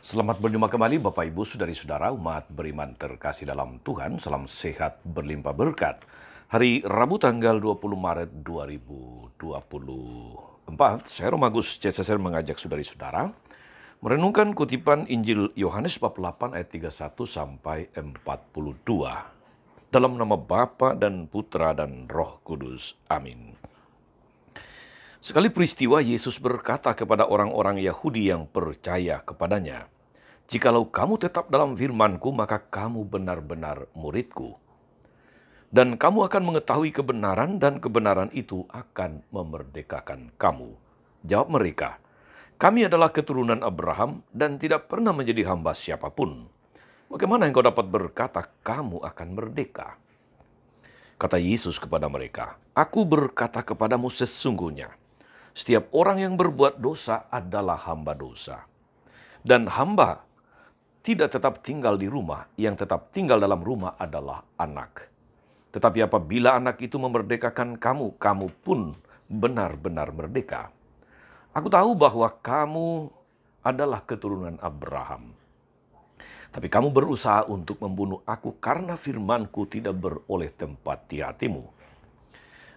Selamat berjumpa kembali Bapak Ibu Saudari-saudara umat beriman terkasih dalam Tuhan. Salam sehat berlimpah berkat. Hari Rabu tanggal 20 Maret 2024, saya Romagus CSSR mengajak saudari-saudara merenungkan kutipan Injil Yohanes bab 8 ayat 31 sampai 42. Dalam nama Bapa dan Putra dan Roh Kudus. Amin. Sekali peristiwa Yesus berkata kepada orang-orang Yahudi yang percaya kepadanya, "Jikalau kamu tetap dalam firman-Ku, maka kamu benar-benar murid-Ku. Dan kamu akan mengetahui kebenaran, dan kebenaran itu akan memerdekakan kamu." Jawab mereka, "Kami adalah keturunan Abraham dan tidak pernah menjadi hamba siapapun. Bagaimana engkau dapat berkata kamu akan merdeka?" Kata Yesus kepada mereka, "Aku berkata kepadamu sesungguhnya, setiap orang yang berbuat dosa adalah hamba dosa. Dan hamba tidak tetap tinggal di rumah, yang tetap tinggal dalam rumah adalah anak. Tetapi apabila anak itu memerdekakan kamu, kamu pun benar-benar merdeka. Aku tahu bahwa kamu adalah keturunan Abraham. Tapi kamu berusaha untuk membunuh aku karena firman-Ku tidak beroleh tempat di hatimu.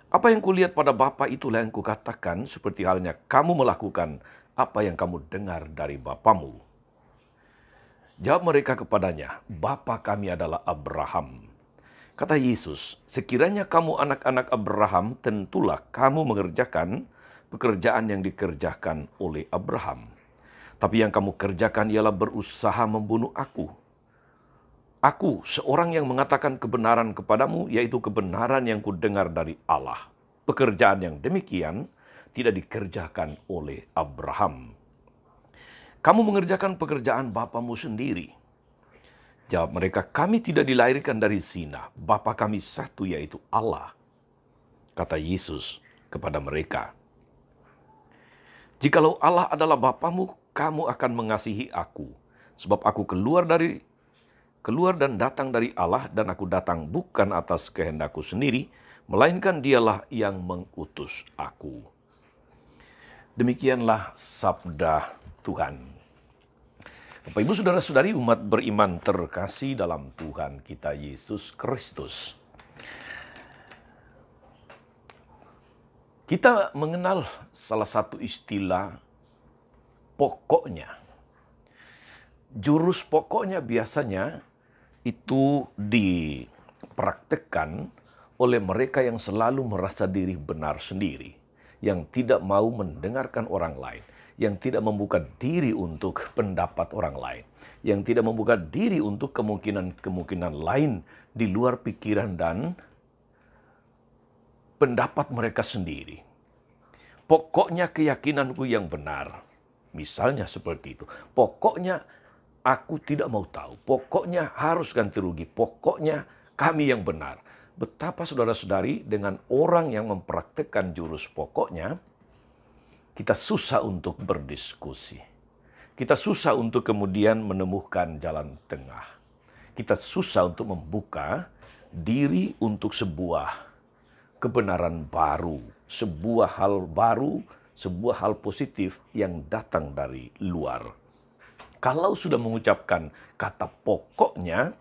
Apa yang kulihat pada Bapa itulah yang kukatakan, seperti halnya kamu melakukan apa yang kamu dengar dari bapamu." Jawab mereka kepadanya, "Bapa kami adalah Abraham." Kata Yesus, "Sekiranya kamu anak-anak Abraham, tentulah kamu mengerjakan pekerjaan yang dikerjakan oleh Abraham. Tapi yang kamu kerjakan ialah berusaha membunuh aku. Aku, seorang yang mengatakan kebenaran kepadamu, yaitu kebenaran yang kudengar dari Allah. Pekerjaan yang demikian tidak dikerjakan oleh Abraham. Kamu mengerjakan pekerjaan bapamu sendiri." Jawab mereka, "Kami tidak dilahirkan dari zina. Bapa kami satu, yaitu Allah." Kata Yesus kepada mereka, "Jikalau Allah adalah bapamu, kamu akan mengasihi aku. Sebab aku keluar dan datang dari Allah, dan aku datang bukan atas kehendakku sendiri, melainkan Dialah yang mengutus aku." Demikianlah sabda Tuhan. Bapak Ibu Saudara-saudari umat beriman terkasih dalam Tuhan kita Yesus Kristus. Kita mengenal salah satu istilah pokoknya. Jurus pokoknya biasanya itu dipraktekkan oleh mereka yang selalu merasa diri benar sendiri, yang tidak mau mendengarkan orang lain, yang tidak membuka diri untuk pendapat orang lain, yang tidak membuka diri untuk kemungkinan-kemungkinan lain di luar pikiran dan pendapat mereka sendiri. Pokoknya keyakinanku yang benar. Misalnya seperti itu. Pokoknya aku tidak mau tahu. Pokoknya harus ganti rugi. Pokoknya kami yang benar. Betapa saudara-saudari dengan orang yang mempraktekkan jurus pokoknya, kita susah untuk berdiskusi. Kita susah untuk kemudian menemukan jalan tengah. Kita susah untuk membuka diri untuk sebuah kebenaran baru, sebuah hal baru, sebuah hal positif yang datang dari luar. Kalau sudah mengucapkan kata pokoknya,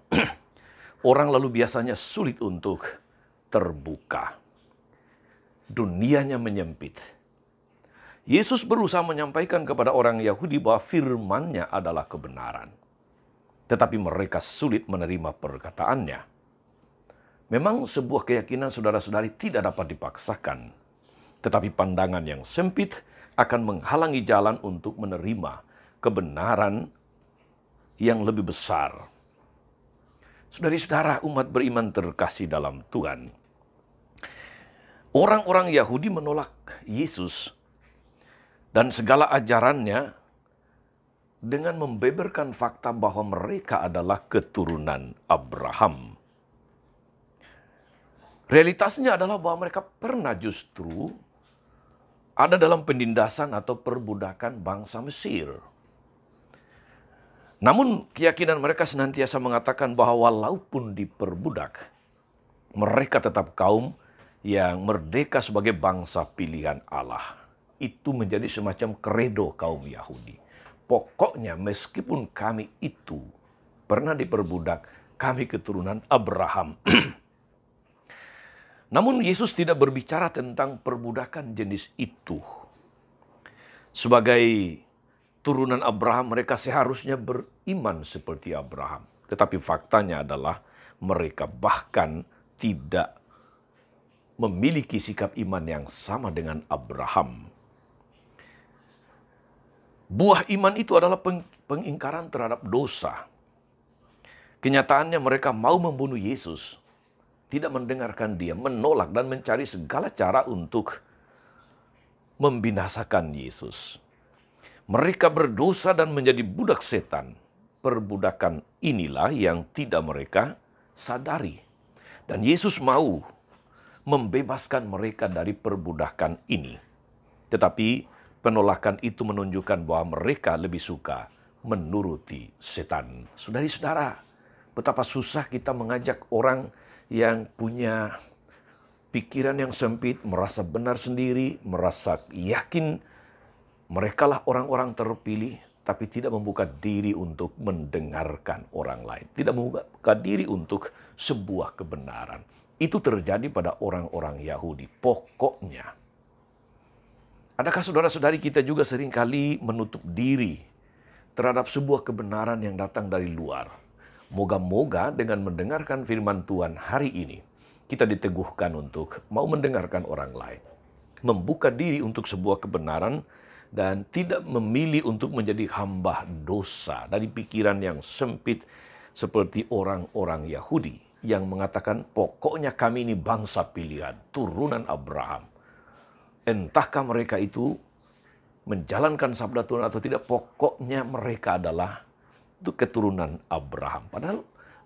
orang lalu biasanya sulit untuk terbuka. Dunianya menyempit. Yesus berusaha menyampaikan kepada orang Yahudi bahwa firman-Nya adalah kebenaran. Tetapi mereka sulit menerima perkataannya. Memang sebuah keyakinan saudara-saudari tidak dapat dipaksakan. Tetapi pandangan yang sempit akan menghalangi jalan untuk menerima kebenaran yang lebih besar. Saudari-saudara umat beriman terkasih dalam Tuhan. Orang-orang Yahudi menolak Yesus dan segala ajarannya dengan membeberkan fakta bahwa mereka adalah keturunan Abraham. Realitasnya adalah bahwa mereka pernah justru ada dalam penindasan atau perbudakan bangsa Mesir. Namun keyakinan mereka senantiasa mengatakan bahwa walaupun diperbudak, mereka tetap kaum yang merdeka sebagai bangsa pilihan Allah. Itu menjadi semacam kredo kaum Yahudi. pokoknya meskipun kami itu pernah diperbudak, kami keturunan Abraham. Namun Yesus tidak berbicara tentang perbudakan jenis itu. Sebagai turunan Abraham, mereka seharusnya beriman seperti Abraham. Tetapi faktanya adalah mereka bahkan tidak memiliki sikap iman yang sama dengan Abraham. Buah iman itu adalah pengingkaran terhadap dosa. Kenyataannya mereka mau membunuh Yesus, tidak mendengarkan dia, menolak dan mencari segala cara untuk membinasakan Yesus. Mereka berdosa dan menjadi budak setan. Perbudakan inilah yang tidak mereka sadari. Dan Yesus mau membebaskan mereka dari perbudakan ini. Tetapi penolakan itu menunjukkan bahwa mereka lebih suka menuruti setan. Saudara-saudara, betapa susah kita mengajak orang yang punya pikiran yang sempit, merasa benar sendiri, merasa yakin merekalah orang-orang terpilih, tapi tidak membuka diri untuk mendengarkan orang lain. Tidak membuka diri untuk sebuah kebenaran. Itu terjadi pada orang-orang Yahudi. Pokoknya, adakah saudara-saudari kita juga seringkali menutup diri terhadap sebuah kebenaran yang datang dari luar? Moga-moga dengan mendengarkan firman Tuhan hari ini, kita diteguhkan untuk mau mendengarkan orang lain. Membuka diri untuk sebuah kebenaran dan tidak memilih untuk menjadi hamba dosa dari pikiran yang sempit seperti orang-orang Yahudi yang mengatakan pokoknya kami ini bangsa pilihan, turunan Abraham. Entahkah mereka itu menjalankan sabda Tuhan atau tidak, pokoknya mereka adalah itu keturunan Abraham. Padahal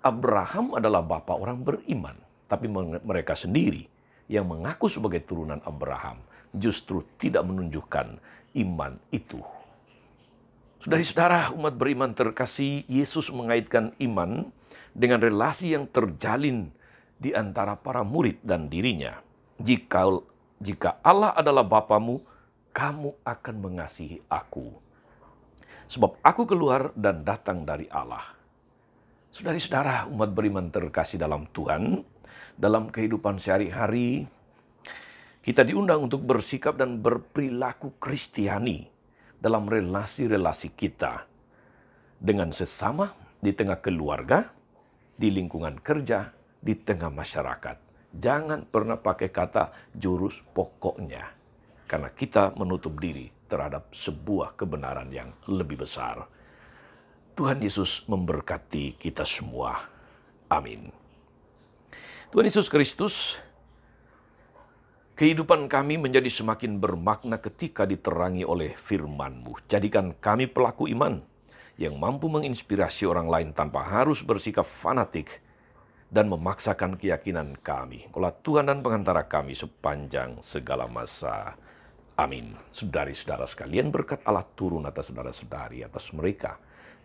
Abraham adalah bapa orang beriman. Tapi mereka sendiri yang mengaku sebagai turunan Abraham justru tidak menunjukkan iman itu. Saudara-saudara, umat beriman terkasih, Yesus mengaitkan iman dengan relasi yang terjalin di antara para murid dan dirinya. Jika Allah adalah Bapamu, kamu akan mengasihi aku. Sebab aku keluar dan datang dari Allah. Saudara-saudara, umat beriman terkasih dalam Tuhan, dalam kehidupan sehari-hari, kita diundang untuk bersikap dan berperilaku Kristiani dalam relasi-relasi kita dengan sesama, di tengah keluarga, di lingkungan kerja, di tengah masyarakat. Jangan pernah pakai kata jurus pokoknya, karena kita menutup diri terhadap sebuah kebenaran yang lebih besar. Tuhan Yesus memberkati kita semua. Amin. Tuhan Yesus Kristus, kehidupan kami menjadi semakin bermakna ketika diterangi oleh firman-Mu. Jadikan kami pelaku iman yang mampu menginspirasi orang lain tanpa harus bersikap fanatik dan memaksakan keyakinan kami. Kaulah Tuhan dan pengantara kami sepanjang segala masa. Amin. Saudari-saudara sekalian, berkat Allah turun atas saudara-saudari, atas mereka.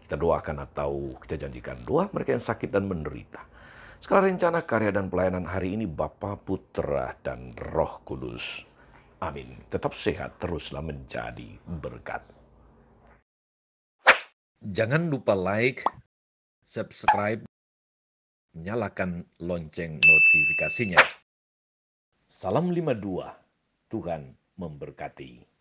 Kita doakan atau kita janjikan doa mereka yang sakit dan menderita. Segala rencana, karya, dan pelayanan hari ini Bapa, Putra, dan Roh Kudus. Amin. Tetap sehat, teruslah menjadi berkat. Jangan lupa like, subscribe, nyalakan lonceng notifikasinya. Salam 52, Tuhan memberkati.